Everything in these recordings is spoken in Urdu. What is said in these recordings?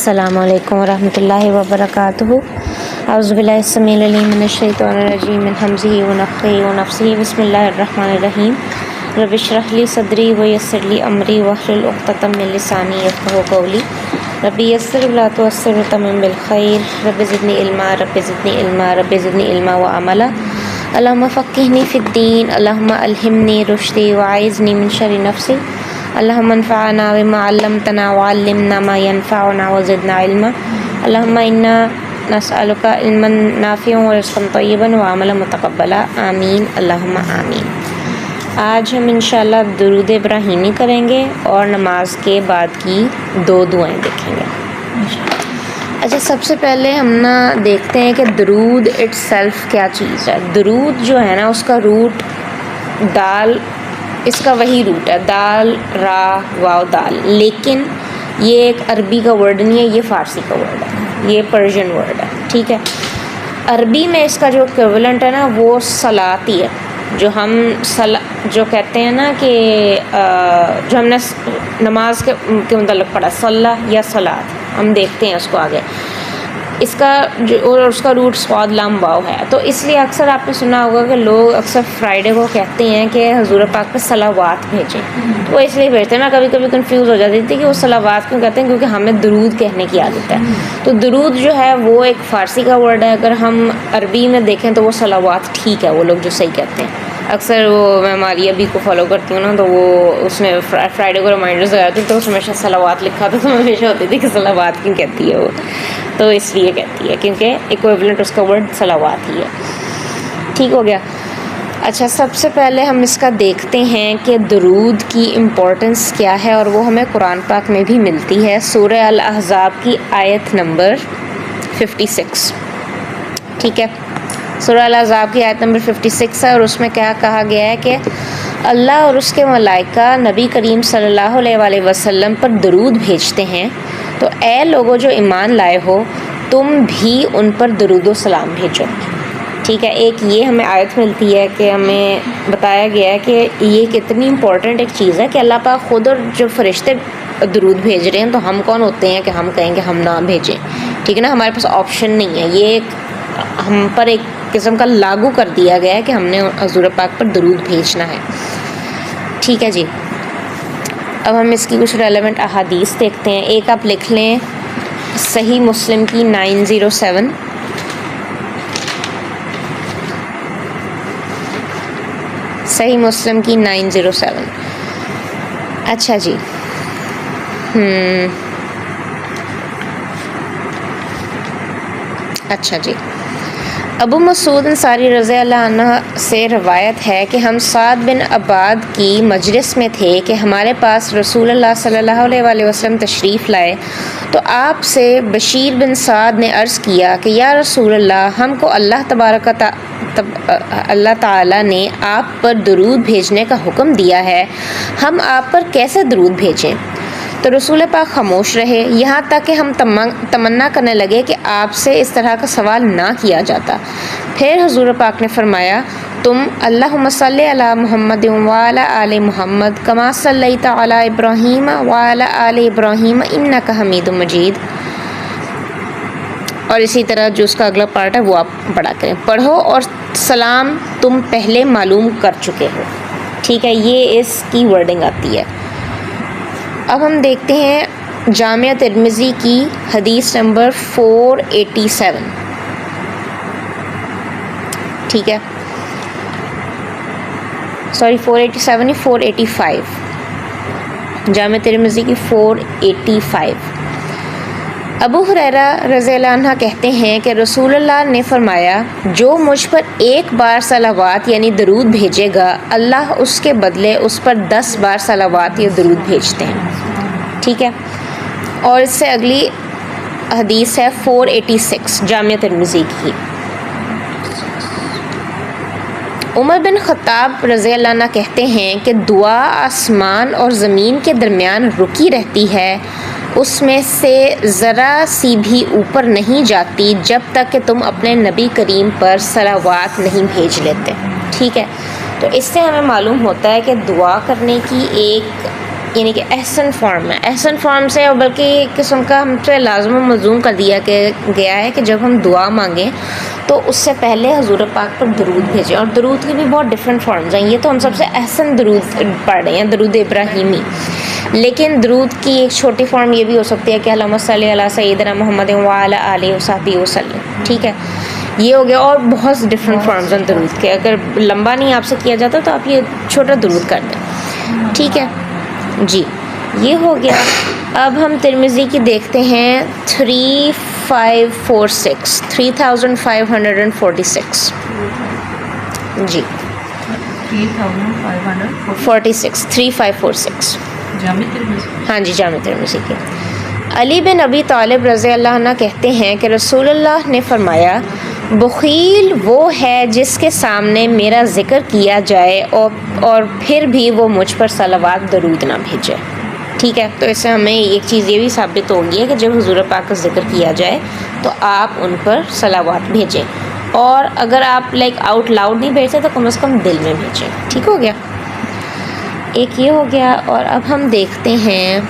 السلام علیکم ورحمۃ اللہ وبرکاتہ۔ اعوذ باللہ السمیع العلیم من الشیطان الرجیم من ہمزہ ونفخہ ونفثہ۔ بسم اللہ الرحمن الرحیم۔ رب اشرح لی صدری ویسر لی امری واحلل عقدۃ من لسانی یفقہوا قولی۔ رب یسر ولا تعسر وتمم بالخیر۔ رب زدنی علما رب زدنی علما رب زدنی علما وعملا۔ اللہم فقہنی فی الدین، اللہم الہمنی رشدی وعائذنی من شر نفسی۔ اللہم انفعنا بما علمتنا وعلمنا ما ینفعنا وزدنا علما۔ اللہم انا نسألک علما نافعا ورزقا طیبا وعملا متقبلا، آمین اللہم آمین۔ آج ہم انشاءاللہ درود ابراہیمی کریں گے اور نماز کے بعد کی 2 دعائیں دیکھیں گے۔ اچھا، سب سے پہلے ہم دیکھتے ہیں کہ درود اٹ سیلف کیا چیز ہے۔ درود جو ہے نا، اس کا روٹ دال، اس کا وہی روٹ ہے، دال را واو دال، لیکن یہ ایک عربی کا ورڈ نہیں ہے، یہ فارسی کا ورڈ ہے، یہ پرشین ورڈ ہے، ٹھیک ہے۔ عربی میں اس کا جو ایکویولنٹ ہے نا، وہ صلاۃ ہی ہے، جو ہم جو کہتے ہیں نا کہ جو ہم نے نماز کے متعلق پڑھا، صلاح یا صلاۃ، ہم دیکھتے ہیں اس کو آگے۔ اس کا اور اس کا روٹ صاد لام واو ہے، تو اس لیے اکثر آپ نے سنا ہوگا کہ لوگ اکثر فرائیڈے کو کہتے ہیں کہ حضور پاک پہ صلوات بھیجیں، وہ اس لیے بھیجتے ہیں۔ میں کبھی کبھی کنفیوز ہو جاتی تھی کہ وہ صلوات کیوں کہتے ہیں، کیونکہ ہمیں درود کہنے کی عادت ہے۔ تو درود جو ہے وہ ایک فارسی کا ورڈ ہے، اگر ہم عربی میں دیکھیں تو وہ صلوات ٹھیک ہے، وہ لوگ جو صحیح کہتے ہیں۔ اکثر وہ میں ہماری ابھی کو فالو کرتی ہوں نا، تو وہ اس نے فرائیڈے کو ریمائنڈرز آیا تھی، تو اس میں ہمیشہ صلوات لکھا تھا، تو میں ہمیشہ ہوتی تھی کہ صلوات کیوں کہتی ہے وہ، تو اس لیے کہتی ہے کیونکہ ایکویولنٹ اس کا ورڈ صلوات ہی ہے۔ ٹھیک ہو گیا۔ اچھا، سب سے پہلے ہم اس کا دیکھتے ہیں کہ درود کی امپورٹنس کیا ہے، اور وہ ہمیں قرآن پاک میں بھی ملتی ہے، سورہ الاحزاب کی آیت نمبر 56۔ ٹھیک ہے، سورہ الاحزاب کی آیت نمبر 56 ہے، اور اس میں کیا کہا گیا ہے کہ اللہ اور اس کے ملائکہ نبی کریم صلی اللہ علیہ وآلہ وسلم پر درود بھیجتے ہیں، تو اے لوگوں جو ایمان لائے ہو، تم بھی ان پر درود و سلام بھیجو۔ ٹھیک ہے، ایک یہ ہمیں آیت ملتی ہے کہ ہمیں بتایا گیا ہے کہ یہ کتنی امپورٹنٹ ایک چیز ہے کہ اللہ پاک خود اور جو فرشتے درود بھیج رہے ہیں، تو ہم کون ہوتے ہیں کہ ہم کہیں کہ ہم نہ بھیجیں۔ ٹھیک ہے نا، ہمارے پاس آپشن نہیں ہے، یہ ایک ہم پر ایک قسم کا لاگو کر دیا گیا ہے کہ ہم نے حضور پاک پر درود بھیجنا ہے۔ ٹھیک ہے جی، اب ہم اس کی کچھ ریلیونٹ احادیث دیکھتے ہیں۔ ایک آپ لکھ لیں صحیح مسلم کی 907، صحیح مسلم کی 907۔ اچھا جی، اچھا جی، ابو مسعود انصاری رضی اللہ عنہ سے روایت ہے کہ ہم سعد بن عباد کی مجلس میں تھے کہ ہمارے پاس رسول اللہ صلی اللہ علیہ وآلہ وسلم تشریف لائے، تو آپ سے بشیر بن سعد نے عرض کیا کہ یا رسول اللہ، ہم کو اللہ تعالیٰ نے آپ پر درود بھیجنے کا حکم دیا ہے، ہم آپ پر کیسے درود بھیجیں؟ تو رسول پاک خاموش رہے، یہاں تک کہ ہم تمنا کرنے لگے کہ آپ سے اس طرح کا سوال نہ کیا جاتا۔ پھر حضور پاک نے فرمایا، تم اللہم صلی علی محمد وعلی آل محمد کما صلیت علی ابراہیم وعلی آل ابراہیم انک حمید مجید، اور اسی طرح جو اس کا اگلا پارٹ ہے وہ آپ پڑھا کریں، پڑھو اور سلام تم پہلے معلوم کر چکے ہو۔ ٹھیک ہے، یہ اس کی ورڈنگ آتی ہے۔ اب ہم دیکھتے ہیں جامعہ ترمذی کی حدیث نمبر 487۔ ٹھیک ہے، سوری 487 نہیں، 485، جامعہ ترمذی کی 485۔ ابو ہریرہ رضی اللہ عنہ کہتے ہیں کہ رسول اللہ نے فرمایا، جو مجھ پر ایک بار صلوات یعنی درود بھیجے گا، اللہ اس کے بدلے اس پر 10 بار صلوات یا درود بھیجتے ہیں۔ ٹھیک ہے، اور اس سے اگلی حدیث ہے 486 جامعہ ترمذی کی۔ عمر بن خطاب رضی اللہ عنہ کہتے ہیں کہ دعا آسمان اور زمین کے درمیان رکی رہتی ہے، اس میں سے ذرا سی بھی اوپر نہیں جاتی جب تک کہ تم اپنے نبی کریم پر صلوات نہیں بھیج لیتے۔ ٹھیک ہے، تو اس سے ہمیں معلوم ہوتا ہے کہ دعا کرنے کی ایک یعنی کہ احسن فارم ہے. احسن فارم سے اور بلکہ ایک قسم کا ہم سے لازم و ملزوم کر دیا گیا ہے کہ جب ہم دعا مانگیں تو اس سے پہلے حضور پاک پر درود بھیجیں. اور درود کی بھی بہت ڈفرینٹ فارمز ہیں. یہ تو ہم سب سے احسن درود پڑھ رہے ہیں، درود ابراہیمی، لیکن درود کی ایک چھوٹی فارم یہ بھی ہو سکتی ہے کہ اللہم صلی علی سیدنا محمد وعلی آلہ وصحبہ وسلم. ٹھیک ہے، یہ ہو گیا. اور بہت ڈفرینٹ فارمز ہیں درود کے. اگر لمبا نہیں آپ سے کیا جاتا تو آپ یہ چھوٹا درود کر دیں. ٹھیک ہے جی، یہ ہو گیا. اب ہم ترمذی کی دیکھتے ہیں 3546 3546 جی 3546 3546 ہاں جی، جامع ترمذی کے. علی بن ابی طالب رضی اللہ عنہ کہتے ہیں کہ رسول اللہ نے فرمایا بخیل وہ ہے جس کے سامنے میرا ذکر کیا جائے اور پھر بھی وہ مجھ پر صلوات درود نہ بھیجے. ٹھیک ہے، تو اس سے ہمیں ایک چیز یہ بھی ثابت ہوگی ہے کہ جب حضور پاک کا ذکر کیا جائے تو آپ ان پر صلوات بھیجیں، اور اگر آپ آؤٹ لاؤڈ نہیں بھیجتے تو کم از کم دل میں بھیجیں. ٹھیک ہو گیا، ایک یہ ہو گیا. اور اب ہم دیکھتے ہیں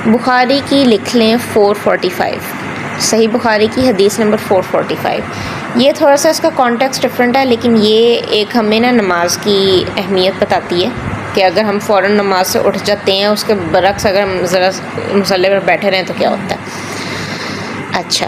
بخاری کی، لکھ لیں 445، صحیح بخاری کی حدیث نمبر 445. یہ تھوڑا سا اس کا کانٹیکسٹ ڈفرینٹ ہے، لیکن یہ ایک ہمیں نماز کی اہمیت بتاتی ہے کہ اگر ہم فوراً نماز سے اٹھ جاتے ہیں، اس کے برعکس اگر ہم ذرا مصلی پر بیٹھے رہیں تو کیا ہوتا ہے. اچھا،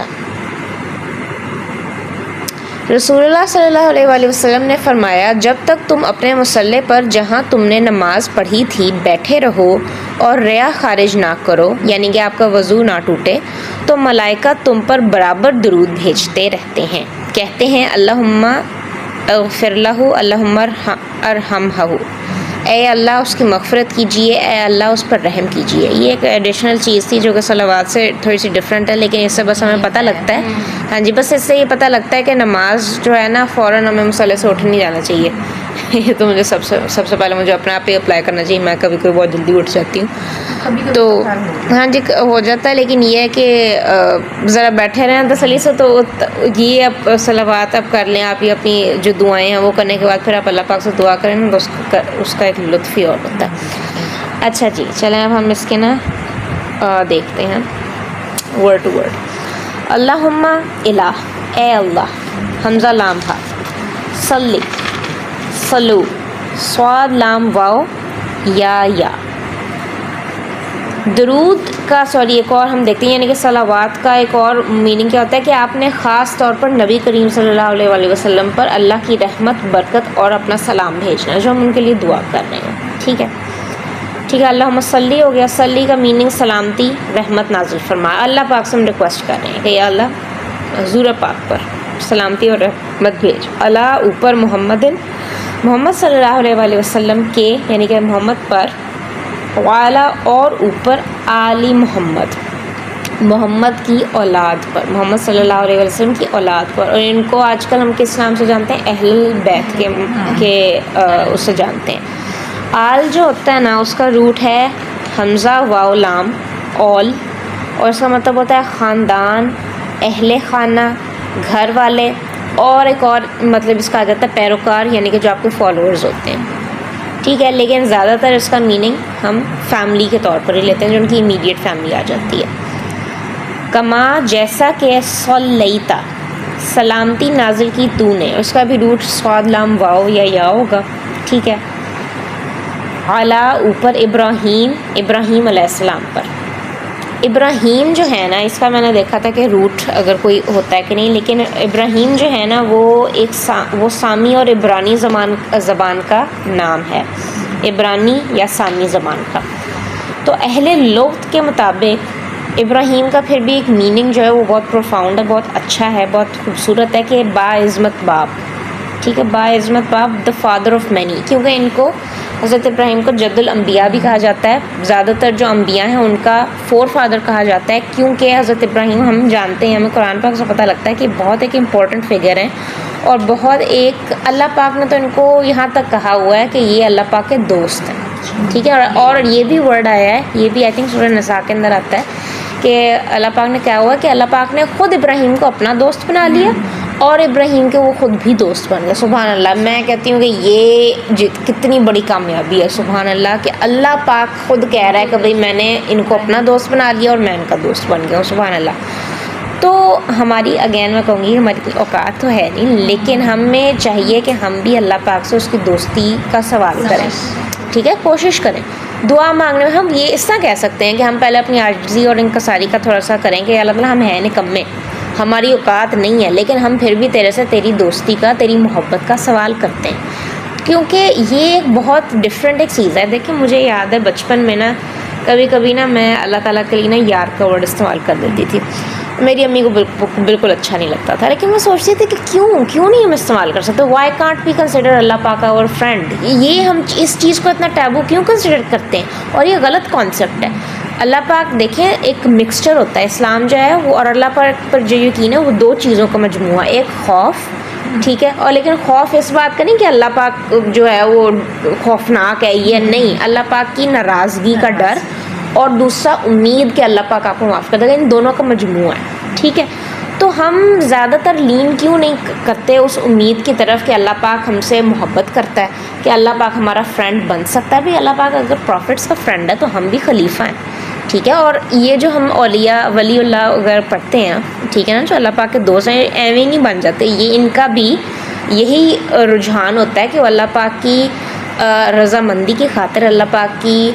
رسول اللہ صلی اللہ علیہ وآلہ وسلم نے فرمایا جب تک تم اپنے مصلی پر جہاں تم نے نماز پڑھی تھی بیٹھے رہو اور ریا خارج نہ کرو، یعنی کہ آپ کا وضو نہ ٹوٹے، تو ملائکہ تم پر برابر درود بھیجتے رہتے ہیں، کہتے ہیں اللہم اغفر لہ، اللہم ارحمہ، اے اللہ اس کی مغفرت کیجیے، اے اللہ اس پر رحم کیجیے. یہ ایک ایڈیشنل چیز تھی جو کہ صلوات سے تھوڑی سی ڈفرینٹ ہے، لیکن اس سے بس ہمیں پتہ لگتا ہے، ہاں جی، بس اس سے یہ پتہ لگتا ہے کہ نماز جو ہے نا فوراً ہمیں مصلی سے اٹھ نہیں جانا چاہیے. یہ تو مجھے سب سے پہلے مجھے اپنے آپ پہ اپلائی کرنا چاہیے. میں کبھی کبھی بہت جلدی اٹھ جاتی ہوں تو ہاں جی ہو جاتا ہے، لیکن یہ ہے کہ ذرا بیٹھے رہیں تسلی سے. تو یہ اب صلوات اب کر لیں آپ، یہ اپنی جو دعائیں ہیں وہ کرنے کے بعد پھر آپ اللہ پاک سے دعا کریں نا تو اس کا ایک لطف ہی اور ہوتا ہے. اچھا جی، چلیں اب ہم اس کے نا دیکھتے ہیں ورڈ ٹو ورڈ. اللہم الہ، اے اللہ، حمزہ لام ہا، صلی، صلو، صاد لام واو یا. درود کا ایک اور ہم دیکھتے ہیں، یعنی کہ صلوات کا ایک اور میننگ کیا ہوتا ہے کہ آپ نے خاص طور پر نبی کریم صلی اللہ علیہ وآلہ وسلم پر اللہ کی رحمت، برکت اور اپنا سلام بھیجنا جو ہم ان کے لیے دعا کر رہے ہیں. ٹھیک ہے ٹھیک ہے. اللہم صلی ہو گیا. صلی کا میننگ سلامتی، رحمت نازل فرما. اللہ پاک سے ہم ریکویسٹ کر رہے ہیں کہ یا اللہ حضور پاک پر سلامتی اور رحمت بھیج. اللہ اوپر محمد صلی اللہ علیہ وآلہ وسلم کے، یعنی کہ محمد پر، والا اور اوپر آلی محمد کی اولاد پر، محمد صلی اللہ علیہ وسلم کی اولاد پر. اور ان کو آج کل ہم کس نام سے جانتے ہیں؟ اہل البیت کے اس سے جانتے ہیں. آل جو ہوتا ہے نا اس کا روٹ ہے حمزہ واو لام اول، اور اس کا مطلب ہوتا ہے خاندان، اہل خانہ، گھر والے، اور ایک اور مطلب اس کا آ جاتا ہے پیروکار، یعنی کہ جو آپ کے فالوورز ہوتے ہیں. ٹھیک ہے، لیکن زیادہ تر اس کا میننگ ہم فیملی کے طور پر ہی لیتے ہیں، جو ان کی امیڈیٹ فیملی آ جاتی ہے. کما جیسا کہ صلیتا، سلامتی نازل کی تو نے، اس کا بھی روٹ صاد لام واو یا ہوگا. ٹھیک ہے. علی اوپر ابراہیم علیہ السلام پر. ابراہیم جو ہے نا اس کا میں نے دیکھا تھا کہ روٹ اگر کوئی ہوتا ہے کہ نہیں، لیکن ابراہیم جو ہے نا وہ سامی اور عبرانی زبان کا نام ہے، عبرانی یا سامی زبان کا. تو اہل لغت کے مطابق ابراہیم کا پھر بھی ایک میننگ جو ہے وہ بہت پروفاؤنڈ ہے، بہت اچھا ہے، بہت خوبصورت ہے کہ با عظمت باپ. ٹھیک ہے، با عظمت باپ، دا فادر آف مینی، کیونکہ ان کو حضرت ابراہیم کو جد الانبیاء بھی کہا جاتا ہے. زیادہ تر جو انبیاء ہیں ان کا فور فادر کہا جاتا ہے، کیونکہ حضرت ابراہیم ہم جانتے ہیں، ہمیں قرآن پاک سے پتہ لگتا ہے کہ بہت ایک امپورٹنٹ فگر ہیں، اور بہت ایک اللہ پاک نے تو ان کو یہاں تک کہا ہوا ہے کہ یہ اللہ پاک کے دوست ہیں. ٹھیک ہے، اور یہ بھی ورڈ آیا ہے، یہ بھی آئی تھنک سورہ نساء کے اندر آتا ہے کہ اللہ پاک نے کہا ہوا کہ اللہ پاک نے خود ابراہیم کو اپنا دوست بنا لیا اور ابراہیم کے وہ خود بھی دوست بن گئے. سبحان اللہ. میں کہتی ہوں کہ یہ کتنی بڑی کامیابی ہے. سبحان اللہ کہ اللہ پاک خود کہہ رہا ہے کہ بھئی میں نے ان کو اپنا دوست بنا لیا اور میں ان کا دوست بن گیا ہوں. سبحان اللہ. تو ہماری اگین میں کہوں گی ہماری اوقات تو ہے نہیں، لیکن ہمیں چاہیے کہ ہم بھی اللہ پاک سے اس کی دوستی کا سوال کریں. ٹھیک ہے، کوشش کریں. دعا مانگنے میں ہم یہ اس طرح کہہ سکتے ہیں کہ ہم پہلے اپنی عاجزی اور انکساری کا تھوڑا سا کریں کہ اللہ تعالیٰ ہم ہیں نکمے، ہماری اوقات نہیں ہے، لیکن ہم پھر بھی تیرے سے تیری دوستی کا، تیری محبت کا سوال کرتے ہیں، کیونکہ یہ ایک بہت ڈفرینٹ ایک چیز ہے. دیکھیں مجھے یاد ہے بچپن میں نا کبھی کبھی نا میں اللہ تعالیٰ کے لیے نا یار کا ورڈ استعمال کر دیتی تھی. میری امی کو بالکل اچھا نہیں لگتا تھا، لیکن میں سوچتی تھی کہ کیوں نہیں ہم استعمال کر سکتے. وائی کانٹ وی کنسیڈر اللہ پاک اور فرینڈ. یہ ہم اس چیز کو اتنا ٹیبو کیوں کنسیڈر کرتے ہیں، اور یہ غلط کانسیپٹ ہے. اللہ پاک دیکھیں ایک مکسچر ہوتا ہے. اسلام جو ہے وہ اور اللہ پاک پر جو یقین ہے وہ دو چیزوں کا مجموعہ، ایک خوف، ٹھیک ہے، اور لیکن خوف اس بات کا نہیں کہ اللہ پاک جو ہے وہ خوفناک ہے، یہ نہیں. اللہ پاک کی ناراضگی کا ڈر، اور دوسرا امید کہ اللہ پاک آپ کو معاف کر دے گا. ان دونوں کا مجموعہ ہے. ٹھیک ہے، تو ہم زیادہ تر لین کیوں نہیں کرتے اس امید کی طرف کہ اللہ پاک ہم سے محبت کرتا ہے، کہ اللہ پاک ہمارا فرینڈ بن سکتا ہے. بھی اللہ پاک اگر پروفٹس کا فرینڈ ہے تو ہم بھی خلیفہ ہیں. ٹھیک ہے، اور یہ جو ہم اولیاء ولی اللہ اگر پڑھتے ہیں، ٹھیک ہے نا، جو اللہ پاک کے دوست ہیں ایویں نہیں بن جاتے. یہ ان کا بھی یہی رجحان ہوتا ہے کہ وہ اللہ پاک کی رضامندی کی خاطر، اللہ پاک کی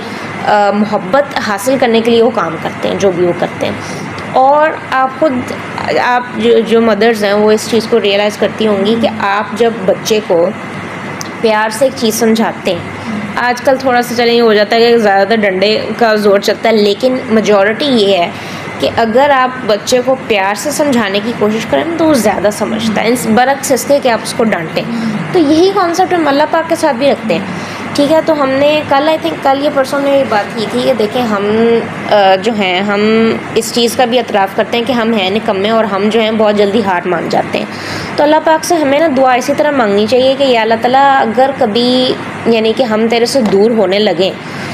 محبت حاصل کرنے کے لیے وہ کام کرتے ہیں جو بھی وہ کرتے ہیں. اور آپ جو مدرز ہیں وہ اس چیز کو ریئلائز کرتی ہوں گی کہ آپ جب بچے کو پیار سے ایک چیز سمجھاتے ہیں، آج کل تھوڑا سا چلیں ہو جاتا ہے کہ زیادہ تر ڈنڈے کا زور چلتا ہے، لیکن میجورٹی یہ ہے کہ اگر آپ بچے کو پیار سے سمجھانے کی کوشش کریں تو وہ زیادہ سمجھتا ہے، برعکس اس کے کہ آپ اس کو ڈانٹیں. تو یہی کانسیپٹ ہم اللہ پاک کے ساتھ بھی رکھتے ہیں. ٹھیک ہے، تو ہم نے کل یہ پرسوں نے یہ بات کی تھی کہ دیکھیں ہم جو ہیں ہم اس چیز کا بھی اعتراف کرتے ہیں کہ ہم ہیں نکمے، اور ہم جو ہیں بہت جلدی ہار مان جاتے ہیں. تو اللہ پاک سے ہمیں نا دعا اسی طرح مانگنی چاہیے کہ یا اللہ تعالیٰ اگر کبھی یعنی کہ ہم تیرے سے دور ہونے لگیں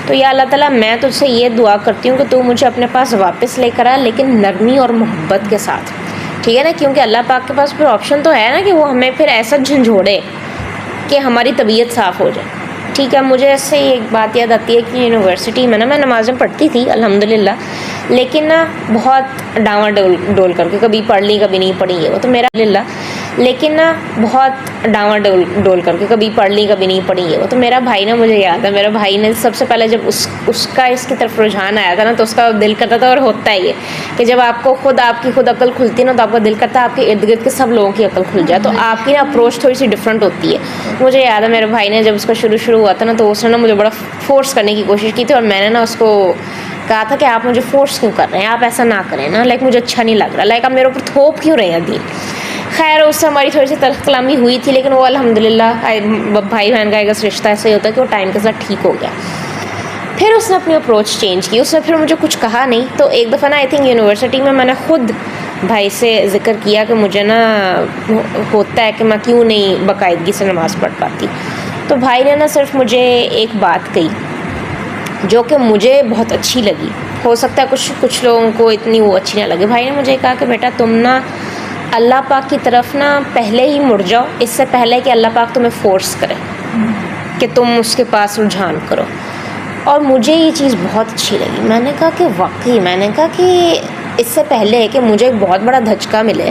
تو یا اللہ تعالیٰ میں تجھ سے یہ دعا کرتی ہوں کہ تو مجھے اپنے پاس واپس لے کر آ، لیکن نرمی اور محبت کے ساتھ. ٹھیک ہے نا، کیونکہ اللہ پاک کے پاس پھر آپشن تو ہے نا کہ وہ ہمیں پھر ایسا جھنجھوڑے کہ ہماری طبیعت صاف ہو جائے. ٹھیک ہے، مجھے اس سے ایک بات یاد آتی ہے کہ یونیورسٹی میں نا میں نمازیں پڑھتی تھی الحمدللہ، لیکن نا بہت ڈاواں ڈول کر کے، کبھی پڑھ لی کبھی نہیں پڑھی ہے وہ تو میرا للہ، لیکن نا بہت ڈاواں ڈول کر کے، کبھی پڑھ لی کبھی نہیں پڑھی ہے وہ تو میرا بھائی نا، مجھے یاد ہے میرا بھائی نے سب سے پہلے جب اس کا اس کی طرف رجحان آیا تھا نا تو اس کا دل کرتا تھا، اور ہوتا ہے یہ کہ جب آپ کو آپ کی خود عقل کھلتی ہے نا تو آپ کا دل کرتا ہے آپ کے ارد گرد کے سب لوگوں کی عقل کھل جائے، تو آپ کی نا اپروچ تھوڑی سی ڈفرینٹ ہوتی ہے. مجھے یاد ہے میرے بھائی نے جب اس کا شروع ہوا تھا نا تو اس نے نا مجھے بڑا فورس کرنے کی کوشش کی تھی، اور میں نے نا اس کو کہا تھا کہ آپ مجھے فورس کیوں کر رہے ہیں، آپ ایسا نہ کریں نا، مجھے اچھا نہیں لگ رہا، آپ میرے اوپر تھوپ کیوں رہے ہیں دین. خیر اس سے ہماری تھوڑی سی تلخ کلامی ہوئی تھی، لیکن وہ الحمدللہ بھائی بہن کا ایک رشتہ ایسا ہی ہوتا ہے کہ وہ ٹائم کے ساتھ ٹھیک ہو گیا. پھر اس نے اپنی اپروچ چینج کی، اس نے پھر مجھے کچھ کہا نہیں. تو ایک دفعہ نا آئی تھنک یونیورسٹی میں نے خود بھائی سے ذکر کیا کہ مجھے نا ہوتا ہے کہ میں کیوں نہیں باقاعدگی سے نماز پڑھ پاتی. تو بھائی نے نا صرف مجھے ایک بات کہی جو کہ مجھے بہت اچھی لگی، ہو سکتا ہے کچھ لوگوں کو اتنی وہ اچھی نہ لگے. بھائی نے مجھے کہا کہ بیٹا تم نا اللہ پاک کی طرف نا پہلے ہی مڑ جاؤ، اس سے پہلے کہ اللہ پاک تمہیں فورس کرے کہ تم اس کے پاس رجحان کرو. اور مجھے یہ چیز بہت اچھی لگی. میں نے کہا کہ واقعی، میں نے کہا کہ اس سے پہلے کہ مجھے ایک بہت بڑا دھچکا ملے،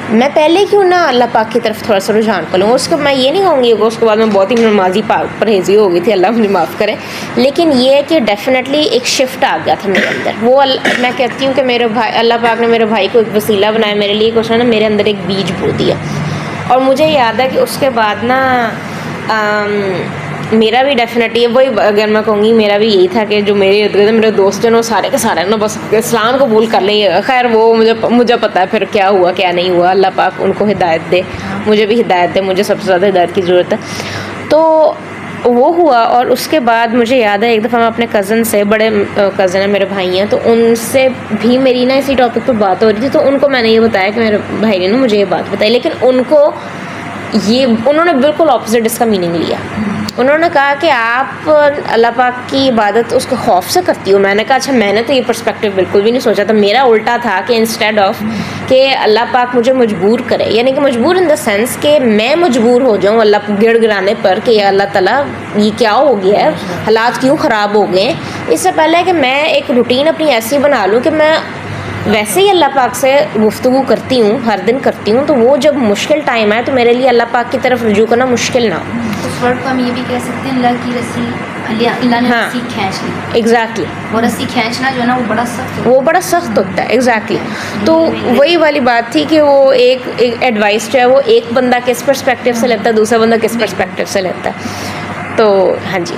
میں پہلے کیوں نہ اللہ پاک کی طرف تھوڑا سا رجحان کروں. اس کو میں یہ نہیں کہوں گی کہ اس کے بعد میں بہت ہی نمازی پرہیزی ہو گئی تھی، اللہ مجھے معاف کرے، لیکن یہ ہے کہ ڈیفینیٹلی ایک شفٹ آ گیا تھا میرے اندر. وہ میں کہتی ہوں کہ میرے بھائی، اللہ پاک نے میرے بھائی کو ایک وسیلہ بنایا میرے لیے، کہ اس نے نا میرے اندر ایک بیج بو دیا. اور مجھے یاد ہے کہ اس کے بعد نا میرا بھی ڈیفینیٹلی وہی، اگر میں کہوں گی میرا بھی یہی تھا کہ جو میرے ارد گرد میرے دوست ہیں وہ سارے کے سارے نا بس اسلام قبول کر لیں. خیر وہ مجھے پتہ ہے پھر کیا ہوا کیا نہیں ہوا. اللہ پاک ان کو ہدایت دے، مجھے بھی ہدایت دے، مجھے سب سے زیادہ ہدایت کی ضرورت ہے. تو وہ ہوا. اور اس کے بعد مجھے یاد ہے ایک دفعہ میں اپنے کزن سے، بڑے کزن ہیں میرے بھائی ہیں، تو ان سے بھی میری نا اسی ٹاپک پہ بات ہو رہی تھی. تو ان کو میں نے یہ بتایا کہ میرے بھائی نے نا مجھے یہ بات بتائی، لیکن انہوں نے بالکل اپوزٹ اس کا میننگ لیا. انہوں نے کہا کہ آپ اللہ پاک کی عبادت اس کے خوف سے کرتی ہو. میں نے کہا اچھا میں نے تو یہ پرسپیکٹیو بالکل بھی نہیں سوچا تھا. میرا الٹا تھا کہ انسٹیڈ آف کہ اللہ پاک مجھے مجبور کرے, یعنی کہ مجبور ان دا سینس کہ میں مجبور ہو جاؤں اللہ گڑ گڑانے پر کہ یا اللہ تعالیٰ یہ کیا ہو گیا ہے, حالات کیوں خراب ہو گئے ہیں, اس سے پہلے کہ میں ایک روٹین اپنی ایسی بنا لوں کہ میں ویسے ہی اللہ پاک سے گفتگو کرتی ہوں, ہر دن کرتی ہوں, تو وہ جب مشکل ٹائم ہے تو میرے لیے اللہ پاک کی طرف رجوع کرنا مشکل نہ ہو. اس ورڈ کو ہم یہ بھی کہہ سکتے ہیں اللہ کی رسی, اللہ نے رسی کھینچ لی. ایگزیکٹلی, وہ رسی کھینچنا جو ہے نا وہ بڑا سخت ہوتا ہے. ایگزیکٹلی. تو وہی والی بات تھی کہ وہ ایک ایڈوائس جو ہے وہ ایک بندہ کس پرسپیکٹیو سے لیتا ہے, دوسرا بندہ کس پرسپیکٹیو سے لیتا ہے. تو ہاں جی,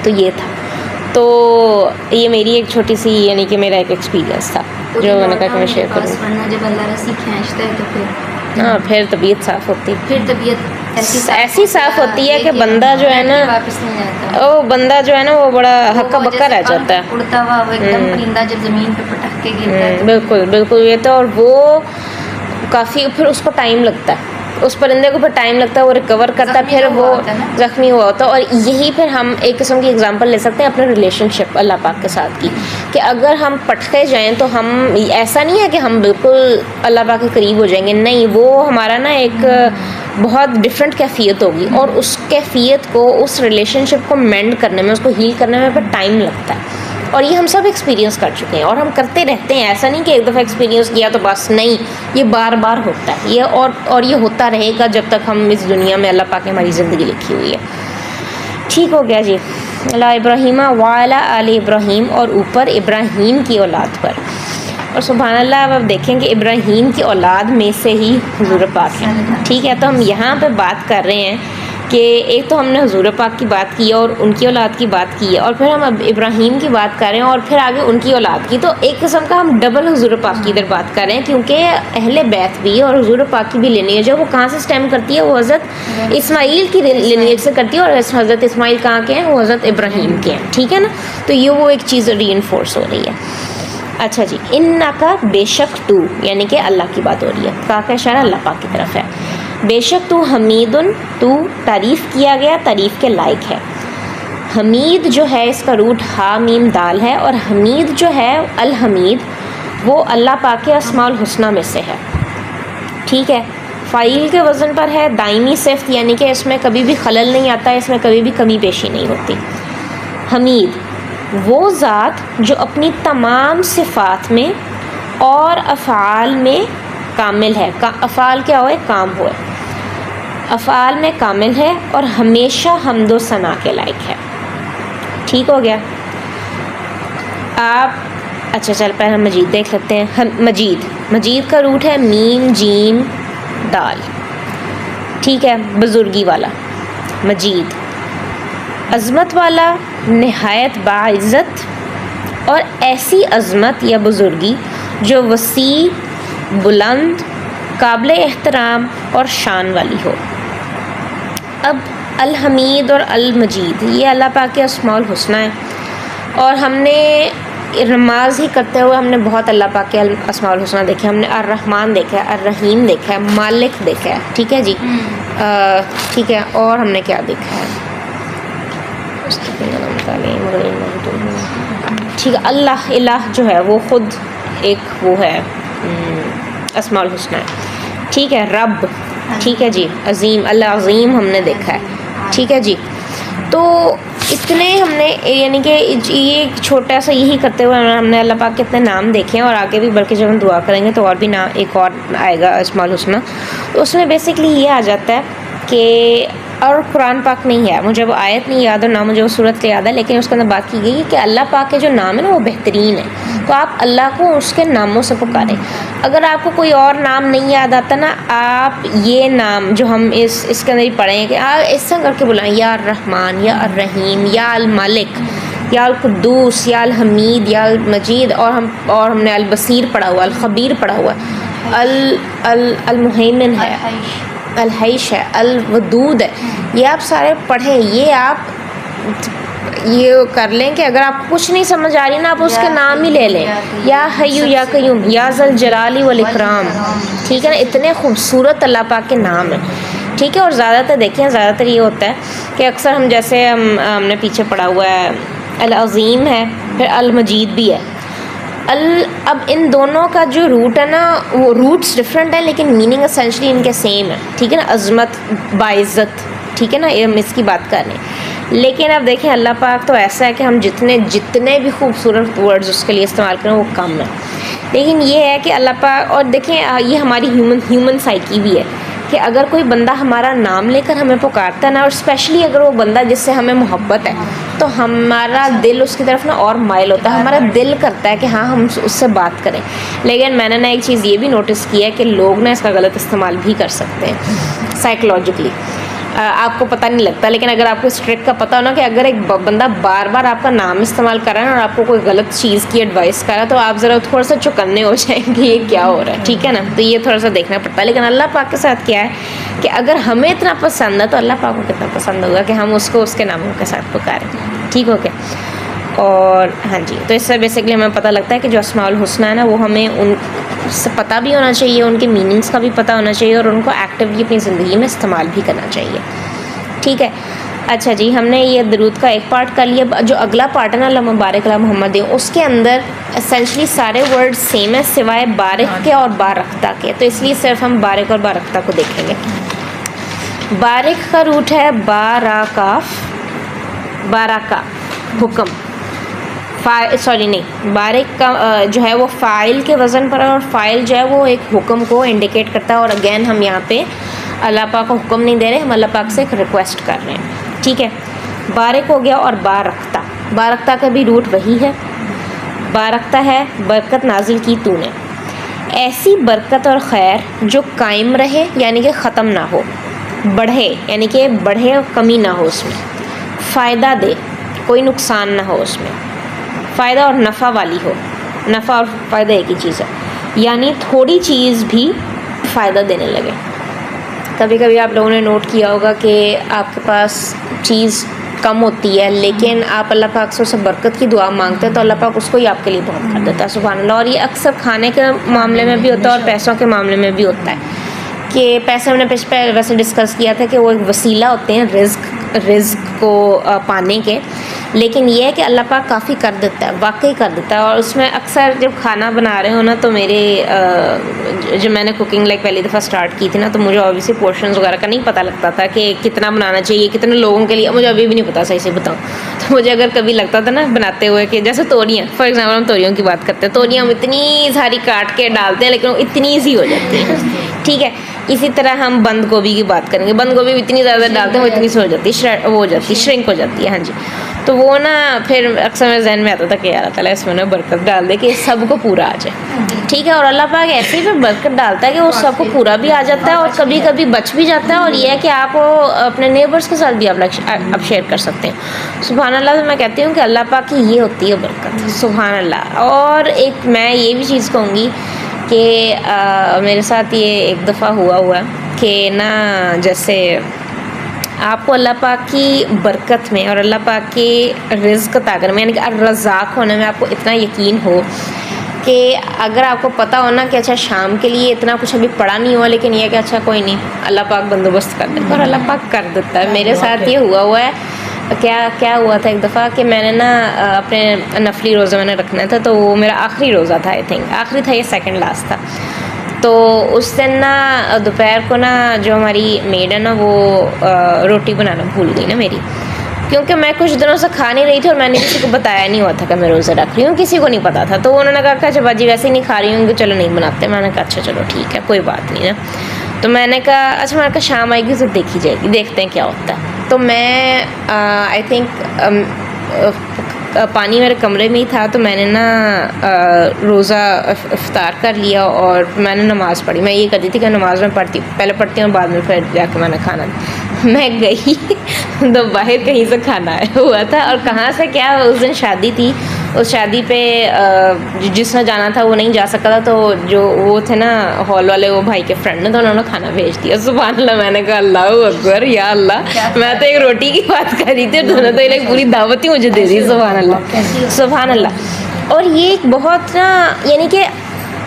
تو یہ تھا. تو یہ میری ایک چھوٹی سی یعنی کہ میرا ایک ایکسپیرینس تھا جو میں نے کہا کہ میں شیئر کروں. جب اللہ رسی کھینچتا ہے تو ہاں پھر طبیعت صاف ہوتی ہے, پھر طبیعت ایسی صاف ہوتی ہے کہ بندہ جو ہے نا واپس نہیں جاتا, وہ بندہ جو ہے نا وہ بڑا ہکا بکا رہ جاتا ہے, اڑتا ہوا وہ ایک دم پرندہ جب زمین پہ پٹک کے گرتا ہے. بالکل بالکل یہ تو. اور وہ کافی پھر اس کو ٹائم لگتا ہے, اس پرندے کو پھر ٹائم لگتا ہے, وہ ریکور کرتا ہے, پھر وہ زخمی ہوا ہوتا ہے. اور یہی پھر ہم ایک قسم کی اگزامپل لے سکتے ہیں اپنے ریلیشن شپ اللہ پاک کے ساتھ کی, کہ اگر ہم پٹکے جائیں تو ہم ایسا نہیں ہے کہ ہم بالکل اللہ پاک کے قریب ہو جائیں گے, نہیں, وہ ہمارا نا ایک بہت ڈفرینٹ کیفیت ہوگی, اور اس کیفیت کو, اس ریلیشن شپ کو مینڈ کرنے میں, اس کو ہیل کرنے میں پھر ٹائم لگتا ہے. اور یہ ہم سب ایکسپیرینس کر چکے ہیں اور ہم کرتے رہتے ہیں. ایسا نہیں کہ ایک دفعہ ایکسپیرینس کیا تو بس, نہیں, یہ بار بار ہوتا ہے یہ, اور یہ ہوتا رہے گا جب تک ہم اس دنیا میں اللہ پاک نے ہماری زندگی لکھی ہوئی ہے. ٹھیک ہو گیا جی. اللہ ابراہیم وعلی آل ابراہیم, اور اوپر ابراہیم کی اولاد پر. اور سبحان اللہ, اب آپ دیکھیں کہ ابراہیم کی اولاد میں سے ہی حضور پاک ہیں. ٹھیک ہے, تو ہم یہاں پہ بات کر رہے ہیں کہ ایک تو ہم نے حضور پاک کی بات کی اور ان کی اولاد کی بات کی ہے, اور پھر ہم اب ابراہیم کی بات کر رہے ہیں اور پھر آگے ان کی اولاد کی. تو ایک قسم کا ہم ڈبل حضور پاک کی ادھر بات کر رہے ہیں, کیونکہ اہل بیت بھی اور حضور پاک کی بھی لینیج ہے, وہ کہاں سے سٹیم کرتی ہے, وہ حضرت اسماعیل کی لینیج سے کرتی ہے, اور حضرت اسماعیل کہاں کے ہیں, وہ حضرت ابراہیم کے ہیں. ٹھیک ہے نا, تو یہ وہ ایک چیز ری انفورس ہو رہی ہے. اچھا جی, انکا بے شک تو, یعنی کہ اللہ کی بات ہو رہی ہے, کا اشارہ اللہ پاک کی طرف ہے. بے شک تو حمیدن, تو تعریف کیا گیا, تعریف کے لائق ہے. حمید جو ہے اس کا روٹ ہا میم دال ہے, اور حمید جو ہے الحمید وہ اللہ پاک کے اسماء الحسنہ میں سے ہے. ٹھیک ہے, فاعل کے وزن پر ہے, دائمی صفت, یعنی کہ اس میں کبھی بھی خلل نہیں آتا, اس میں کبھی بھی کمی بیشی نہیں ہوتی. حمید وہ ذات جو اپنی تمام صفات میں اور افعال میں کامل ہے. افعال کیا ہوئے, کام ہوئے, افعال میں کامل ہے اور ہمیشہ حمد و ثنا کے لائق ہے. ٹھیک ہو گیا. آپ اچھا چل پہلے ہم مجید دیکھ لیتے ہیں. مجید کا روٹ ہے میم جیم دال. ٹھیک ہے, بزرگی والا. مجید عظمت والا, نہایت باعزت, اور ایسی عظمت یا بزرگی جو وسیع, بلند, قابل احترام اور شان والی ہو. اب الحمید اور المجید یہ اللہ پاک کے اسماء الحسنہ ہیں, اور ہم نے نماز ہی کرتے ہوئے ہم نے بہت اللہ پاک کے اسماء الحسنہ دیکھے. ہم نے الرحمن دیکھا ہے, الرحیم دیکھا ہے, مالک دیکھا ہے. ٹھیک ہے جی. ٹھیک ہے, اور ہم نے کیا دیکھا ہے, ٹھیک ہے, اللہ الہ جو ہے وہ خود ایک وہ ہے اسماء الحسنہ ہے. ٹھیک ہے, رب. ٹھیک ہے جی. عظیم, اللہ عظیم ہم نے دیکھا ہے. ٹھیک ہے جی. تو اتنے ہم نے یعنی کہ یہ چھوٹا سا یہی کرتے ہوئے ہم نے اللہ پاک کے اتنے نام دیکھے ہیں, اور آگے بھی بلکہ جب ہم دعا کریں گے تو اور بھی نام ایک اور آئے گا اسماء الحسنہ. تو اس میں بیسکلی یہ آ جاتا ہے کہ, اور قرآن پاک نہیں ہے, مجھے وہ آیت نہیں یاد اور نہ مجھے وہ صورت یاد ہے, لیکن اس کے اندر بات کی گئی کہ اللہ پاک کے جو نام ہے نا وہ بہترین ہے. تو آپ اللہ کو اس کے ناموں سے پکاریں. اگر آپ کو کوئی اور نام نہیں یاد آتا نا, آپ یہ نام جو ہم اس کے اندر ہی پڑھیں کہ آپ اس سے کر کے بلائیں, یا الرحمن, یا الرحیم, یا الملک, یا القدوس, یا الحمید, یا المجید, اور ہم نے البصیر پڑھا ہوا, الخبیر پڑھا ہوا, المہیمن ہے, الحیش ہے, الودود ہے. یہ آپ سارے پڑھیں, یہ آپ یہ کر لیں کہ اگر آپ کو کچھ نہیں سمجھ آ رہی نا, آپ اس کے نام ہی لے لیں, یا حیو یا قیوم, یا ذل جلال والاکرام. ٹھیک ہے نا, اتنے خوبصورت اللہ پاک کے نام ہیں. ٹھیک ہے. اور زیادہ تر دیکھیں زیادہ تر یہ ہوتا ہے کہ اکثر ہم جیسے ہم نے پیچھے پڑھا ہوا ہے العظیم ہے, پھر المجید بھی ہے. اب ان دونوں کا جو روٹ ہے نا وہ روٹس ڈفرینٹ ہیں لیکن میننگ اسینشلی ان کے سیم ہے. ٹھیک ہے نا, عظمت باعزت, ٹھیک ہے نا, ہم اس کی بات کر رہے ہیں. لیکن اب دیکھیں اللہ پاک تو ایسا ہے کہ ہم جتنے بھی خوبصورت ورڈز اس کے لیے استعمال کریں وہ کم ہے. لیکن یہ ہے کہ اللہ پاک, اور دیکھیں یہ ہماری ہیومن سائیکی بھی ہے کہ اگر کوئی بندہ ہمارا نام لے کر ہمیں پکارتا ہے نا, اور اسپیشلی اگر وہ بندہ جس سے ہمیں محبت ہے, تو ہمارا دل اس کی طرف نا اور مائل ہوتا ہے, ہمارا دل کرتا ہے کہ ہاں ہم اس سے بات کریں. لیکن میں نے نا ایک چیز یہ بھی نوٹس کی ہے کہ لوگ نا اس کا غلط استعمال بھی کر سکتے ہیں سائیکولوجیکلی. آپ کو پتہ نہیں لگتا, لیکن اگر آپ کو اس ٹرک کا پتہ ہو نا کہ اگر ایک بندہ بار بار آپ کا نام استعمال کر رہا ہے اور آپ کو کوئی غلط چیز کی ایڈوائس کر رہا ہے, تو آپ ذرا تھوڑا سا چوکنے ہو جائیں کہ یہ کیا ہو رہا ہے. ٹھیک ہے نا, تو یہ تھوڑا سا دیکھنا پڑتا ہے. لیکن اللہ پاک کے ساتھ کیا ہے کہ اگر ہمیں اتنا پسند ہے تو اللہ پاک کو کتنا پسند ہوگا کہ ہم اس کو اس کے ناموں کے ساتھ پکاریں. ٹھیک ہو گیا. اور ہاں جی, تو اس سے بیسکلی ہمیں پتہ لگتا ہے کہ جو اسماء الحسنی ہے نا وہ ہمیں ان سے پتہ بھی ہونا چاہیے, ان کے میننگس کا بھی پتہ ہونا چاہیے, اور ان کو ایکٹیولی اپنی زندگی میں استعمال بھی کرنا چاہیے. ٹھیک ہے. اچھا جی, ہم نے یہ درود کا ایک پارٹ کر لیا. جو اگلا پارٹ ہے نا اللہ مبارک علی محمد, اس کے اندر اسینشلی سارے ورڈ سیم ہیں سوائے بارک کے اور بارکتا کے, تو اس لیے صرف ہم بارک اور بارکتا کو دیکھیں گے. بارک کا روٹ ہے باراکاف, باراکا حکم, سوری نہیں, بارک کا جو ہے وہ فاعل کے وزن پر ہے, اور فاعل جو ہے وہ ایک حکم کو انڈیکیٹ کرتا ہے. اور اگین ہم یہاں پہ اللہ پاک کو حکم نہیں دے رہے, ہم اللہ پاک سے ایک ریکویسٹ کر رہے ہیں. ٹھیک ہے. بارک ہو گیا. اور بارکتا, بارکتا کا بھی روٹ وہی ہے. بارکتا ہے برکت نازل کی تو نے, ایسی برکت اور خیر جو قائم رہے یعنی کہ ختم نہ ہو, بڑھے یعنی کہ بڑھے اور کمی نہ ہو اس میں, فائدہ دے کوئی نقصان نہ ہو اس میں, فائدہ اور نفع والی ہو. نفع اور فائدہ ایک ہی چیز ہے, یعنی تھوڑی چیز بھی فائدہ دینے لگے. کبھی کبھی آپ لوگوں نے نوٹ کیا ہوگا کہ آپ کے پاس چیز کم ہوتی ہے لیکن آپ اللہ پاک سے اسے برکت کی دعا مانگتے ہیں تو اللہ پاک اس کو ہی آپ کے لیے بہت کر دیتا ہے. سبحان اللہ. اور یہ اکثر کھانے کے معاملے میں بھی ہوتا ہے اور پیسوں کے معاملے میں بھی ہوتا ہے کہ پیسے ہم نے پہ ویسے ڈسکس کیا تھا کہ وہ ایک وسیلہ ہوتے ہیں رزق کو پانے کے, لیکن یہ ہے کہ اللہ پاک کافی کر دیتا ہے, واقعی کر دیتا ہے. اور اس میں اکثر جب کھانا بنا رہے ہو نا تو میرے جب میں نے کوکنگ پہلی دفعہ اسٹارٹ کی تھی نا تو مجھے اوبیسلی پورشنز وغیرہ کا نہیں پتہ لگتا تھا کہ کتنا بنانا چاہیے, کتنے لوگوں کے لیے, مجھے ابھی بھی نہیں پتا صحیح سے بتاؤں. تو مجھے اگر کبھی لگتا تھا نا بناتے ہوئے کہ جیسے توریاں, فار ایگزامپل ہم توریوں کی بات کرتے ہیں, توریاں ہم اتنی ساری کاٹ کے ڈالتے ہیں لیکن وہ اتنی ایزی ہو جاتی ہے. ٹھیک ہے. اسی طرح ہم بند گوبھی کی بات کریں گے, بند گوبھی اتنی زیادہ ڈالتے ہیں وہ اتنی سی ہو جاتی ہے, وہ ہو جاتی ہے, شرنک ہو جاتی ہے. ہاں جی. تو وہ نا پھر اکثر میرے ذہن میں آتا تھا کہ یار تعالیٰ اس میں نا برکت ڈال دے کہ سب کو پورا آ جائے. ٹھیک ہے. اور اللہ پاک ایسے ہی پھر برکت ڈالتا ہے کہ وہ سب کو پورا بھی آ جاتا ہے اور کبھی کبھی بچ بھی جاتا ہے. اور یہ ہے کہ آپ اپنے نیبرس کے ساتھ بھی آپ شیئر کر سکتے ہیں. سبحان اللہ. تو میں کہتی ہوں کہ اللہ پاک کی یہ ہوتی ہے برکت. سبحان اللہ. اور ایک میں یہ بھی چیز کہوں گی کہ میرے ساتھ یہ ایک دفعہ ہوا کہ نا جیسے آپ کو اللہ پاک کی برکت میں اور اللہ پاک کی رزق طاقت میں یعنی کہ الرزاق ہونے میں آپ کو اتنا یقین ہو کہ اگر آپ کو پتہ ہو نا کہ اچھا شام کے لیے اتنا کچھ ابھی پڑا نہیں ہوا لیکن یہ کہ اچھا کوئی نہیں اللہ پاک بندوبست کر دیتا ہے, اور اللہ پاک کر دیتا ہے. میرے ساتھ یہ ہوا ہے. کیا ہوا تھا ایک دفعہ کہ میں نے نا اپنے نفلی روزہ میں نے رکھنا تھا, تو وہ میرا آخری روزہ تھا, آئی تھنک آخری تھا, یہ سیکنڈ لاسٹ تھا. تو اس دن نا دوپہر کو نا جو ہماری میڈ ہے نا وہ روٹی بنانا بھول گئی نا میری, کیونکہ میں کچھ دنوں سے کھا نہیں رہی تھی اور میں نے کسی کو بتایا نہیں ہوا تھا کہ میں روزہ رکھ رہی ہوں, کسی کو نہیں پتا تھا. تو انہوں نے کہا کہ اچھا باجی ویسے ہی نہیں کھا رہی ہوں, کہ چلو نہیں بناتے. میں نے کہا اچھا چلو ٹھیک ہے کوئی بات نہیں نا. تو میں نے کہا اچھا, میں نے کہا شام آئے گی تو دیکھی جائے گی, دیکھتے ہیں کیا ہوتا ہے. تو میں آئی تھنک پانی میرے کمرے میں ہی تھا, تو میں نے نا روزہ افطار کر لیا اور میں نے نماز پڑھی. میں یہ کرتی تھی کہ نماز میں پہلے پڑھتی ہوں بعد میں پھر جا کے میں نے کھانا. میں گئی تو باہر کہیں سے کھانا آیا ہوا تھا, اور کہاں سے کیا, اس دن شادی تھی, اس شادی پہ جس نے جانا تھا وہ نہیں جا سکا تھا, تو جو وہ تھے نا ہال والے وہ بھائی کے فرینڈ نے, تو انہوں نے کھانا بھیج دیا. سبحان اللہ. میں نے کہا اللہ اکبر, یا اللہ, میں تو ایک روٹی کی بات کر رہی تھی اور انہوں نے تو پوری دعوت ہی مجھے دے دی. سبحان اللہ. سبحان اللہ. اور یہ ایک بہت نا یعنی کہ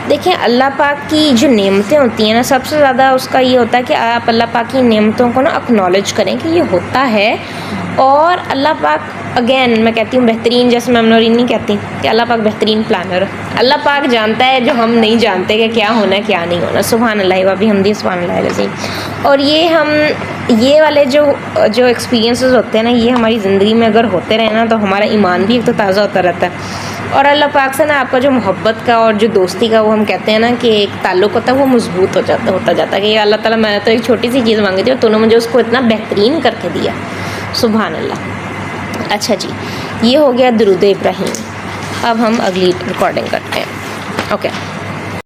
دیکھیں اللہ پاک کی جو نعمتیں ہوتی ہیں نا، سب سے زیادہ اس کا یہ ہوتا ہے کہ آپ اللہ پاک کی نعمتوں کو نا اکنالج کریں کہ یہ ہوتا ہے. اور اللہ پاک اگین میں کہتی ہوں بہترین، جیسے میں نورین نہیں کہتی کہ اللہ پاک بہترین پلانر ہے. اللہ پاک جانتا ہے جو ہم نہیں جانتے کہ کیا ہونا ہے کیا نہیں ہونا. سبحان اللہ و بحمدہ سبحان اللہ العظیم. اور یہ والے جو ایکسپیرینسز ہوتے ہیں نا، یہ ہماری زندگی میں اگر ہوتے رہے نا تو ہمارا ایمان بھی ایک تو تازہ ہوتا رہتا ہے. اور اللہ پاک سے نا آپ کا جو محبت کا اور جو دوستی کا وہ ہم کہتے ہیں نا کہ ایک تعلق ہوتا ہے، وہ مضبوط ہوتا جاتا ہے کہ یہ اللہ تعالیٰ میں نے تو ایک چھوٹی سی چیز مانگی تھی اور تو نے مجھے اس کو اتنا بہترین کر کے دیا. سبحان اللہ. اچھا جی، یہ ہو گیا درود ابراہیم. اب ہم اگلی ریکارڈنگ کرتے ہیں. اوکے.